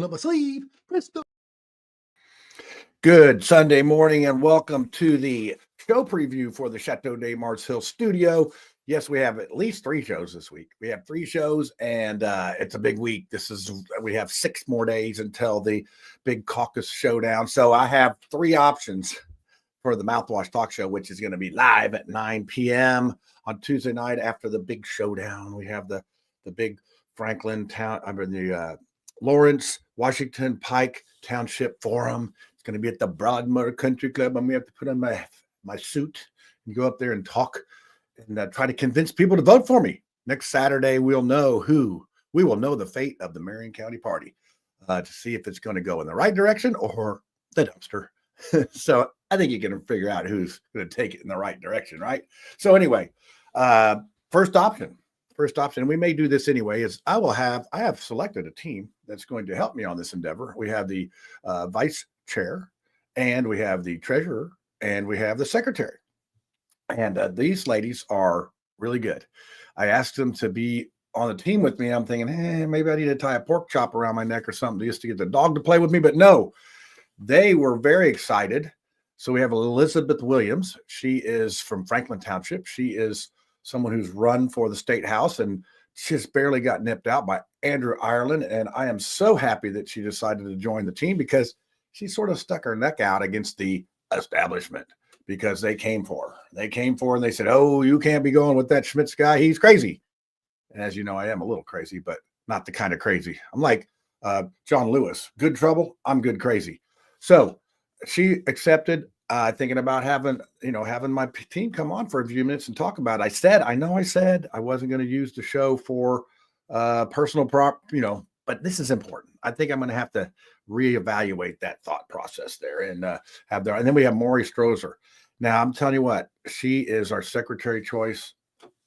Up my sleeve. Presto. Good Sunday morning and welcome to the show preview for the Chateau de Mars Hill studio. Yes, we have at least 3 shows this week. We have 3 shows and it's a big week. We have 6 more days until the big Caucus showdown. So I have 3 options for the Mouthwash Talk Show, which is going to be live at 9 p.m. on Tuesday night after the big showdown. We have the big Franklin town, the Lawrence Washington Pike Township Forum. It's going to be at the Broadmoor Country Club. I'm going to have to put on my suit and go up there and talk and try to convince people to vote for me. Next Saturday, we will know the fate of the Marion County Party to see if it's going to go in the right direction or the dumpster. So I think you can figure out who's going to take it in the right direction, right? So anyway, first option, we may do this anyway, is I have selected a team that's going to help me on this endeavor. We have the vice chair, and we have the treasurer, and we have the secretary. And these ladies are really good. I asked them to be on the team with me. I'm thinking, maybe I need to tie a pork chop around my neck or something just to get the dog to play with me. But no, they were very excited. So we have Elizabeth Williams. She is from Franklin Township. She is someone who's run for the state house, and she just barely got nipped out by Andrew Ireland. And I am so happy that she decided to join the team because she sort of stuck her neck out against the establishment because they came for her. They came for her and they said, oh, you can't be going with that Schmitz guy. He's crazy. And as you know, I am a little crazy, but not the kind of crazy. I'm like John Lewis, good trouble. I'm good crazy. So she accepted, thinking about having my team come on for a few minutes and talk about it. I said I wasn't going to use the show for personal but this is important. I think I'm going to have to reevaluate that thought process there and and then we have Maury Strozer. Now I'm telling you what, she is our secretary choice,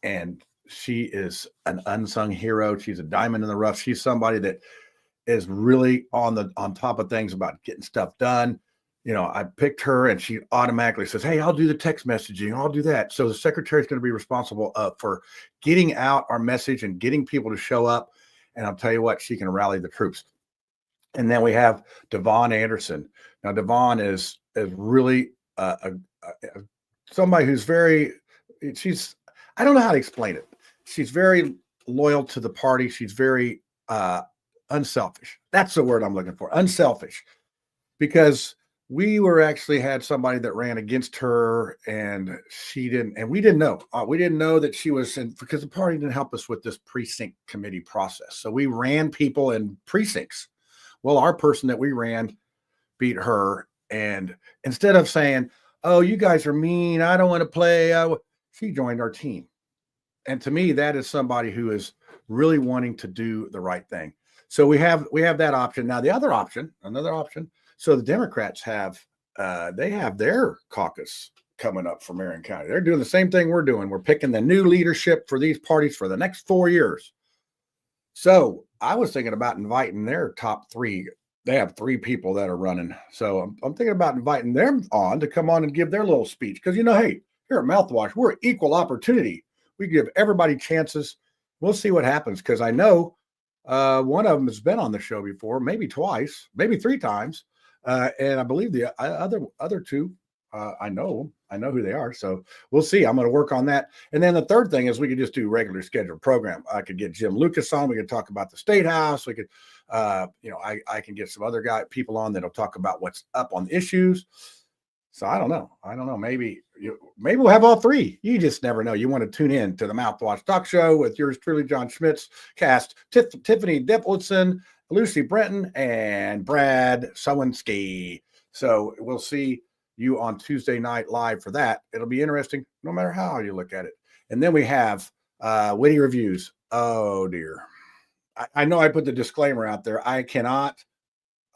and she is an unsung hero. She's a diamond in the rough. She's somebody that is really on top of things about getting stuff done. I picked her and she automatically says, hey, I'll do the text messaging. I'll do that. So the secretary is going to be responsible for getting out our message and getting people to show up. And I'll tell you what, she can rally the troops. And then we have Devon Anderson. Now, Devon is really somebody who's I don't know how to explain it. She's very loyal to the party. She's very unselfish. That's the word I'm looking for. Unselfish. Because we had somebody that ran against her and she didn't, and we didn't know. We didn't know that she was because the party didn't help us with this precinct committee process. So we ran people in precincts. Well, our person that we ran beat her. And instead of saying, oh, you guys are mean, I don't want to play, she joined our team. And to me, that is somebody who is really wanting to do the right thing. So we have that option. Now, another option. So the Democrats have their caucus coming up for Marion County. They're doing the same thing we're doing. We're picking the new leadership for these parties for the next 4 years. So I was thinking about inviting their top 3. They have 3 people that are running. So I'm thinking about inviting them on to come on and give their little speech. Because, hey, here at Mouthwash, we're equal opportunity. We give everybody chances. We'll see what happens because I know one of them has been on the show before, maybe twice, maybe 3 times. And I believe the other 2, I know who they are. So we'll see. I'm going to work on that. And then the third thing is we could just do regular scheduled program. I could get Jim Lucas on. We could talk about the State House. We could, I can get some other people on that'll talk about what's up on the issues. So I don't know. Maybe we'll have all 3. You just never know. You want to tune in to the Mouthwash Talk Show with yours truly, John Schmitz, cast Tiffany Dipplitson, Lucy Brenton, and Brad Sawinski. So we'll see you on Tuesday night live for that. It'll be interesting no matter how you look at it. And then we have witty reviews. Oh, dear. I know I put the disclaimer out there. I cannot.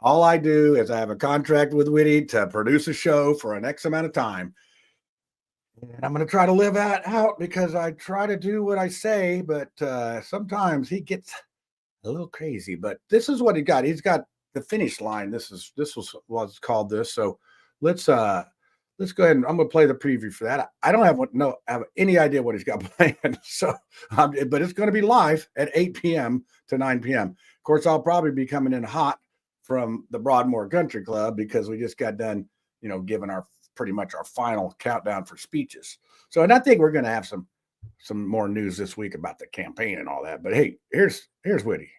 All I do is I have a contract with Witty to produce a show for an X amount of time. And I'm going to try to live that out because I try to do what I say, but sometimes he gets a little crazy. But this is what he got. He's got the finish line. This was what's called this. So let's go ahead and I'm going to play the preview for that. I don't have any idea what he's got planned. So, but it's going to be live at 8 p.m. to 9 p.m. Of course, I'll probably be coming in hot from the Broadmoor Country Club because we just got done, giving our pretty much our final countdown for speeches. So, and I think we're going to have some more news this week about the campaign and all that. But hey, here's Whitty.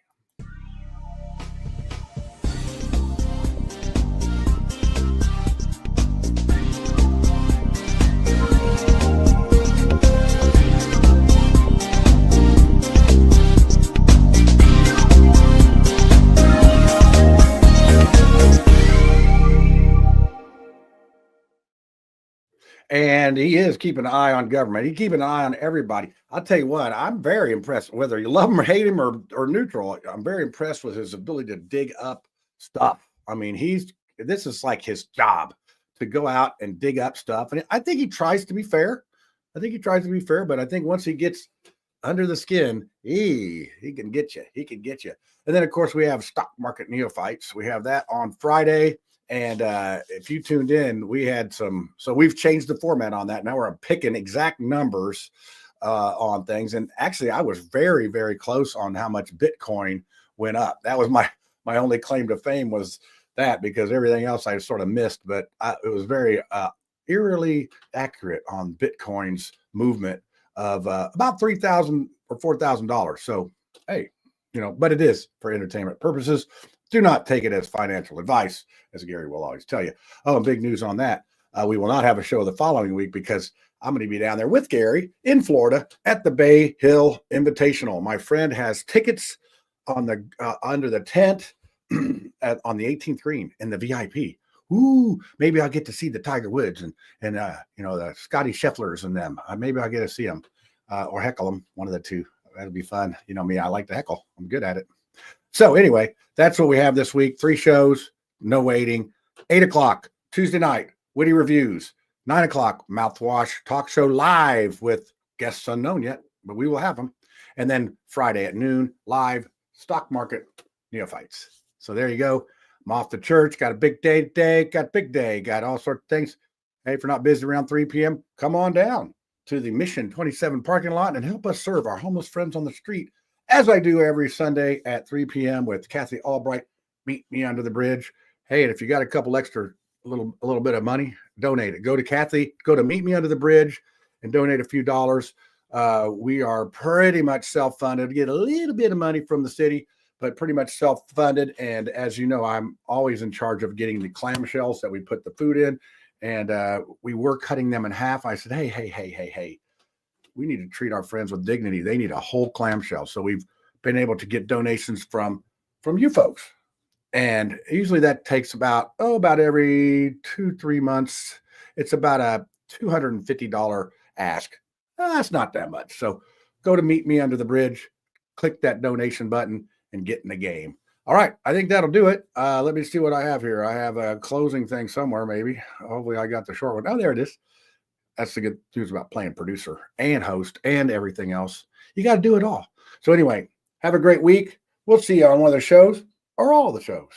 And he is keeping an eye on government. He keeping an eye on everybody. I'll tell you what, I'm very impressed, whether you love him or hate him or neutral. I'm very impressed with his ability to dig up stuff. I mean, this is like his job to go out and dig up stuff. And I think he tries to be fair. But I think once he gets under the skin, he can get you. And then, of course, we have stock market neophytes. We have that on Friday. And if you tuned in, we had so we've changed the format on that. Now we're picking exact numbers on things. And actually, I was very, very close on how much Bitcoin went up. That was my only claim to fame, was that, because everything else I sort of missed. But it was very eerily accurate on Bitcoin's movement of about $3,000 or $4,000. So, hey, but it is for entertainment purposes. Do not take it as financial advice, as Gary will always tell you. Oh, and big news on that. We will not have a show the following week because I'm going to be down there with Gary in Florida at the Bay Hill Invitational. My friend has tickets on the under the tent on the 18th green in the VIP. Ooh, maybe I'll get to see the Tiger Woods and the Scotty Schefflers and them. Maybe I'll get to see them or heckle them, one of the two. That'll be fun. You know me, I like to heckle. I'm good at it. So anyway, that's what we have this week. 3 shows, no waiting. 8 o'clock, Tuesday night, Witty Reviews. 9 o'clock, Mouthwash Talk Show live with guests unknown yet, but we will have them. And then Friday at noon, live Stock Market Neophytes. So there you go. I'm off to church. Got a big day today. Got all sorts of things. Hey, if you're not busy around 3 p.m., come on down to the Mission 27 parking lot and help us serve our homeless friends on the street, as I do every Sunday at 3 p.m. with Kathy Albright. Meet me under the bridge. Hey, and if you got a couple extra, a little bit of money, donate it. Go to Kathy, go to Meet Me Under the Bridge and donate a few dollars. We are pretty much self-funded. We get a little bit of money from the city, but pretty much self-funded. And as you know, I'm always in charge of getting the clamshells that we put the food in. And we were cutting them in half. I said, hey, we need to treat our friends with dignity. They need a whole clamshell. So we've been able to get donations from you folks. And usually that takes about every 2-3 months. It's about a $250 ask. That's not that much. So go to Meet Me Under the Bridge, click that donation button, and get in the game. All right. I think that'll do it. Let me see what I have here. I have a closing thing somewhere, maybe. Hopefully I got the short one. Oh, there it is. That's the good news about playing producer and host and everything else. You got to do it all. So anyway, have a great week. We'll see you on one of the shows or all the shows.